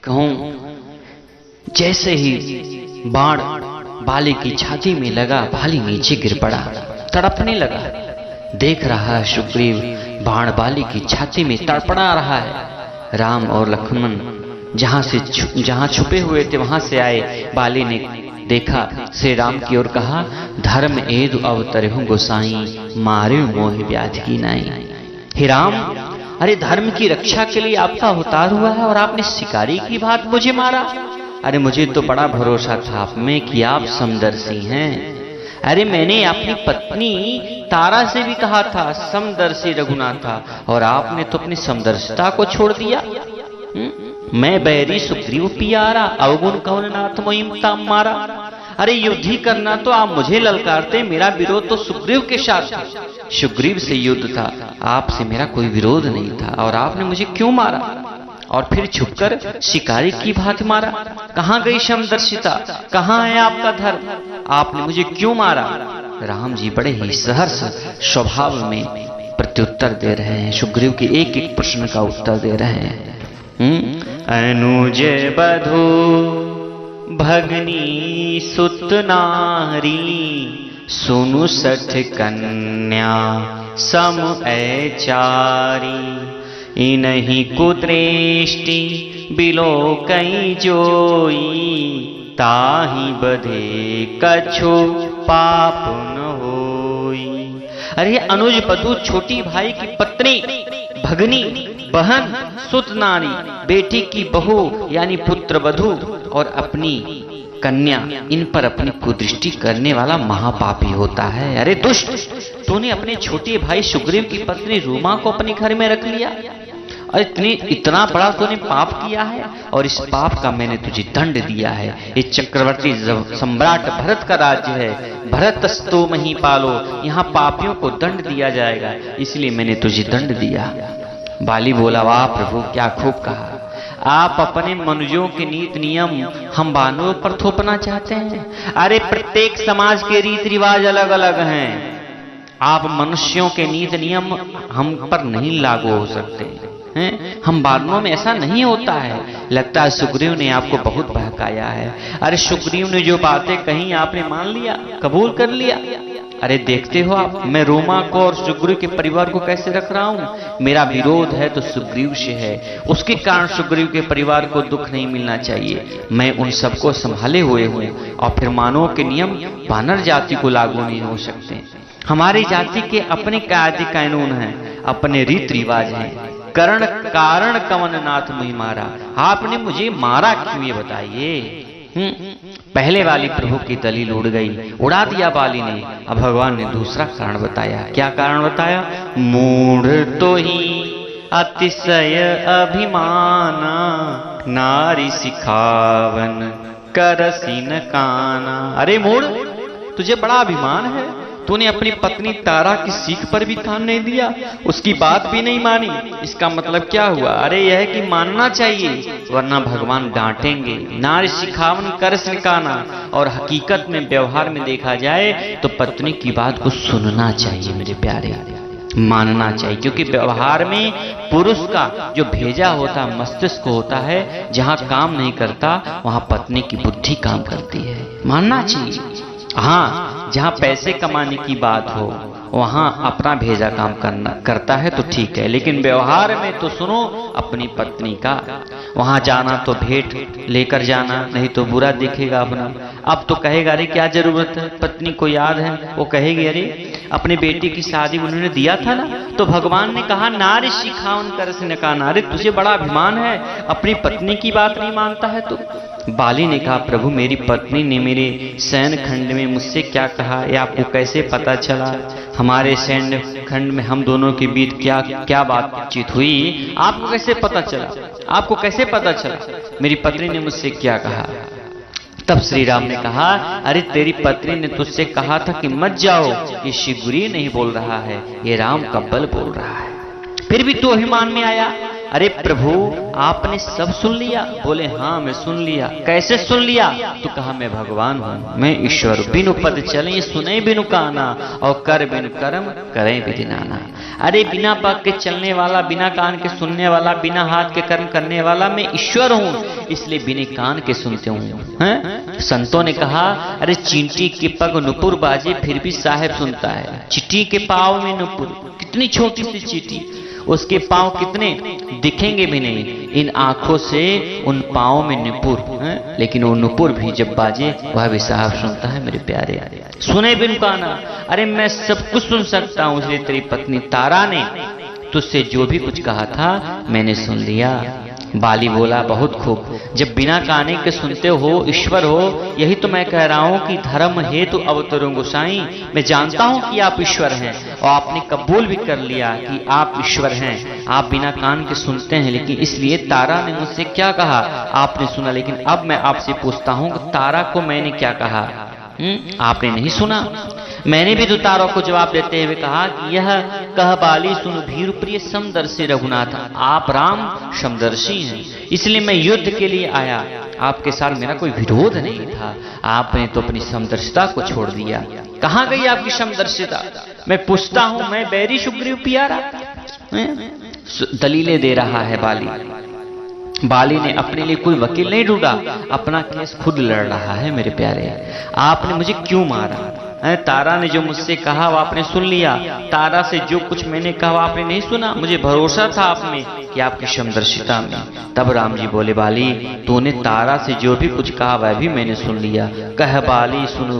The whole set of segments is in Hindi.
कहूं जैसे ही बाण बाली की छाती में लगा, बाली नीचे गिर पड़ा, तड़पने लगा। देख रहा है सुग्रीव बाण बाली की छाती में तड़पड़ा रहा है। राम और लक्ष्मण जहां छुपे हुए थे वहां से आए। बाली ने देखा, श्री राम की ओर कहा, धर्म एदु अवतरहु गोसाई, मारे मोह व्याधि की नाई। हे राम, अरे धर्म की रक्षा के लिए आपका अवतार हुआ है और आपने शिकारी की बात मुझे मारा। अरे मुझे तो बड़ा भरोसा था आप में कि आप समदर्शी हैं। अरे मैंने अपनी पत्नी तारा से भी कहा था समदर्शी रघुनाथा, और आपने तो अपनी समदर्शिता को छोड़ दिया। मैं बैरी सुग्रीव पियारा, अवगुण कवन नाथ मोहिम ताम मारा। अरे युद्ध ही करना तो आप मुझे ललकारते, मेरा विरोध तो सुग्रीव के साथ था। सुग्रीव से युद्ध था, आपसे मेरा कोई विरोध नहीं था, और आपने मुझे क्यों मारा? और फिर छुपकर शिकारी की भांति मारा। कहाँ गई समदर्शिता, कहाँ है आपका धर्म? आपने मुझे क्यों मारा? राम जी बड़े ही सहर्ष स्वभाव में प्रत्युत्तर दे रहे हैं, सुग्रीव के एक एक प्रश्न का उत्तर दे रहे हैं। अनुज बधू भगनी सुत नारी, सुनु सठ कन्या सम ऐचारी। इनहि कुदृष्टि बिलो कई जोई, ताहि बधे कछु पाप न होई। अरे अनुज बधू छोटी भाई की पत्नी, भगनी बहन, सुत नारी बेटी की बहू यानी पुत्र वधू, और अपनी कन्या, इन पर अपनी कुदृष्टि करने वाला महापापी होता है। अरे दुष्ट, तूने अपने छोटे भाई सुग्रीव की पत्नी रूमा को अपने घर में रख लिया, और इतना बड़ा तूने पाप किया है, और इस पाप का मैंने तुझे दंड दिया है। ये चक्रवर्ती सम्राट भरत का राज्य है, भरतस्तु मही पालो, यहाँ पापियों को दंड दिया जाएगा, इसलिए मैंने तुझे दंड दिया। बाली बोला, वाह प्रभु, क्या खूब कहा। आप अपने मनुष्यों के नीति नियम हम बानरों पर थोपना चाहते हैं? अरे प्रत्येक समाज के रीति रिवाज अलग अलग हैं, आप मनुष्यों के नीति नियम हम पर नहीं लागू हो सकते हैं। हम बानरों में ऐसा नहीं होता है। लगता है सुग्रीव ने आपको बहुत बहकाया है। अरे सुग्रीव ने जो बातें कही आपने मान लिया, कबूल कर लिया। अरे देखते हो आप, मैं रोमा को और सुग्रीव के परिवार को कैसे रख रहा हूँ। मेरा विरोध है तो सुग्रीव से है, उसके कारण सुग्रीव के परिवार को दुख नहीं मिलना चाहिए। मैं उन सबको संभाले हुए हूँ, और फिर मानव के नियम वानर जाति को लागू नहीं हो सकते। हमारी जाति के अपने कायदे कानून हैं, अपने रीत रिवाज हैं। करण कारण कवन नाथ मुझे मारा, आपने मुझे मारा क्यों, ये बताइए। पहले वाली प्रभु की दलील उड़ गई, उड़ा दिया बाली ने। अब भगवान ने दूसरा कारण बताया। क्या कारण बताया? मूढ़ तो ही अतिशय अभिमाना, नारी सिखावन करसीन काना। अरे मूढ़, तुझे बड़ा अभिमान है, तूने अपनी पत्नी तारा की सीख पर भी कान नहीं दिया, उसकी बात भी नहीं मानी। इसका मतलब क्या हुआ? अरे यह है कि मानना चाहिए, वरना भगवान डांटेंगे। नारी सिखावन कर सिखाना, और हकीकत में व्यवहार में देखा जाए तो पत्नी की बात को सुनना चाहिए मेरे प्यारे, मानना चाहिए। क्योंकि व्यवहार में पुरुष का जो भेजा होता मस्तिष्क होता है, जहाँ काम नहीं करता वहाँ पत्नी की बुद्धि काम करती है, मानना चाहिए। हाँ, जहाँ पैसे कमाने की बात हो वहाँ अपना भेजा काम करता है तो ठीक है, लेकिन व्यवहार में तो सुनो अपनी पत्नी का। वहाँ जाना तो भेंट लेकर जाना, नहीं तो बुरा देखेगा अपना। अब तो कहेगा अरे क्या जरूरत है, पत्नी को याद है, वो कहेगी अरे अपने बेटे की शादी उन्होंने दिया था ना, तो भगवान ने कहा नारी सिखावन कर से नकाना। अरे तुझे बड़ा अभिमान है, अपनी पत्नी की बात नहीं मानता है तू। बाली ने कहा, प्रभु मेरी पत्नी ने मेरे शयन खंड में मुझसे क्या कहा, ये आपको कैसे पता चला? हमारे शयन खंड में हम दोनों के बीच क्या क्या बातचीत हुई, आपको कैसे पता चला? आपको कैसे पता चला मेरी पत्नी ने मुझसे क्या कहा? तब श्री राम ने कहा, अरे तेरी पत्नी ने तुझसे कहा था कि मत जाओ, ये शिवरी नहीं बोल रहा है, ये राम का बल बोल रहा है। फिर भी तू अभिमान में आया, अरे प्रभु आपने सब सुन लिया? बोले हाँ मैं सुन लिया। कैसे सुन लिया? तो कहा मैं भगवान हूँ, मैं ईश्वर हूँ। बिनु पद चले सुने बिनु काना, और कर बिनु कर्म करें विधि नाना। अरे बिना पग के चलने वाला, बिना कान के सुनने वाला, बिना हाथ के कर्म करने वाला मैं ईश्वर हूँ, इसलिए बिना कान के सुनते हूँ। संतों ने कहा अरे चींटी के पग नुपुर बाजे फिर भी साहेब सुनता है। चींटी के पाँव में नुपुर, कितनी छोटी सी चींटी, उसके पांव कितने दिखेंगे भी नहीं, इन आंखों से उन पांव में नुपुर है, लेकिन वो नुपुर भी जब बाजे वह भी साहब सुनता है मेरे प्यारे। सुने बिन काना, अरे मैं सब कुछ सुन सकता हूं, इसलिए तेरी पत्नी तारा ने तुझसे जो भी कुछ कहा था मैंने सुन लिया। बाली बोला बहुत खूब, जब बिना काने के सुनते हो ईश्वर हो, यही तो मैं कह रहा हूं कि धर्म हेतु अवतरूं गोसाई। मैं जानता हूं कि आप ईश्वर हैं और आपने कबूल भी कर लिया कि आप ईश्वर हैं। आप बिना कान के सुनते हैं, लेकिन इसलिए तारा ने मुझसे क्या कहा आपने सुना, लेकिन अब मैं आपसे पूछता हूं कि तारा को मैंने क्या कहा आपने नहीं सुना? मैंने भी तो तारा को जवाब देते हुए कहा कि यह कह बाली सुन भीर प्रिय समदर्शी रघुनाथ, आप राम समदर्शी हैं, इसलिए मैं युद्ध के लिए आया। आपके साथ मेरा कोई विरोध नहीं था, आपने तो अपनी समदर्शिता को छोड़ दिया। कहाँ गई आपकी समदर्शिता? मैं पूछता हूं, मैं बैरी सुग्रीव पियारा। दलीलें दे रहा है बाली। बाली ने अपने लिए कोई वकील नहीं ढूंढा, अपना केस खुद लड़ रहा है मेरे प्यारे। आपने मुझे क्यों मारा? तारा ने जो मुझसे कहा वो आपने सुन लिया, तारा से जो कुछ मैंने कहा आपने नहीं सुना। मुझे भरोसा था आप में कि आपकी समदर्शिता में। तब राम जी बोले बाली तूने तारा से जो भी कुछ कहा वह भी मैंने सुन लिया। कह बाली सुनो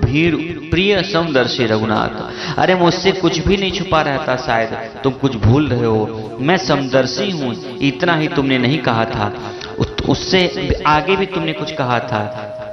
भीर प्रिय समदर्शी रघुनाथ, अरे मुझसे कुछ भी नहीं छुपा रहता, शायद तुम कुछ भूल रहे हो। मैं समदर्शी हूँ, इतना ही तुमने नहीं कहा था, उससे आगे भी तुमने कुछ कहा था।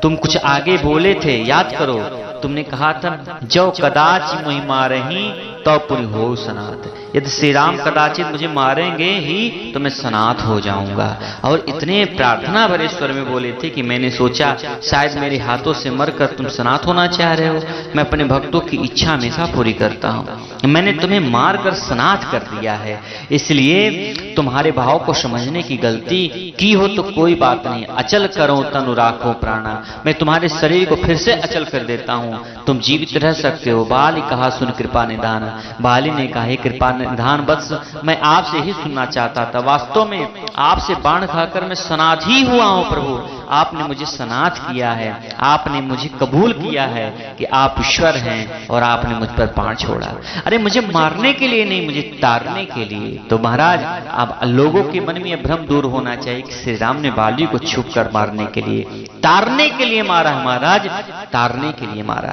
तुम कुछ आगे बोले थे, याद करो। तुमने कहा था जो कदाच मुझे मारही तो पुरी हो सनात, यदि श्री राम कदाचित मुझे मारेंगे ही तो मैं सनात हो जाऊंगा। और इतने प्रार्थना भरे स्वर में बोले थे कि मैंने सोचा शायद मेरे हाथों से मरकर तुम सनात होना चाह रहे हो। मैं अपने भक्तों की इच्छा हमेशा पूरी करता हूँ। मैंने तुम्हें मार कर सनात कर दिया है, इसलिए तुम्हारे भाव को समझने की गलती की हो तो कोई बात नहीं। अचल करो तनु राखो प्राणा, मैं तुम्हारे शरीर को फिर से अचल कर देता हूँ, तुम जीवित रह सकते हो। बाली कहा सुन कृपा निधान, बाली ने कहा हे कृपा निधान वत्स, मैं आपसे ही सुनना चाहता था। वास्तव में आपसे बाण खाकर मैं सनाथ ही हुआ हूं प्रभु। आपने मुझे सनाथ किया है, आपने मुझे कबूल किया है कि आप ईश्वर हैं और आपने मुझ पर बाण छोड़ा। अरे मुझे मारने के लिए नहीं, मुझे तारने के लिए। तो महाराज अब लोगों के मन में यह भ्रम दूर होना चाहिए कि श्री राम ने बाली को छुप कर मारने के लिए, तारने के लिए मारा है महाराज, तारने के लिए मारा।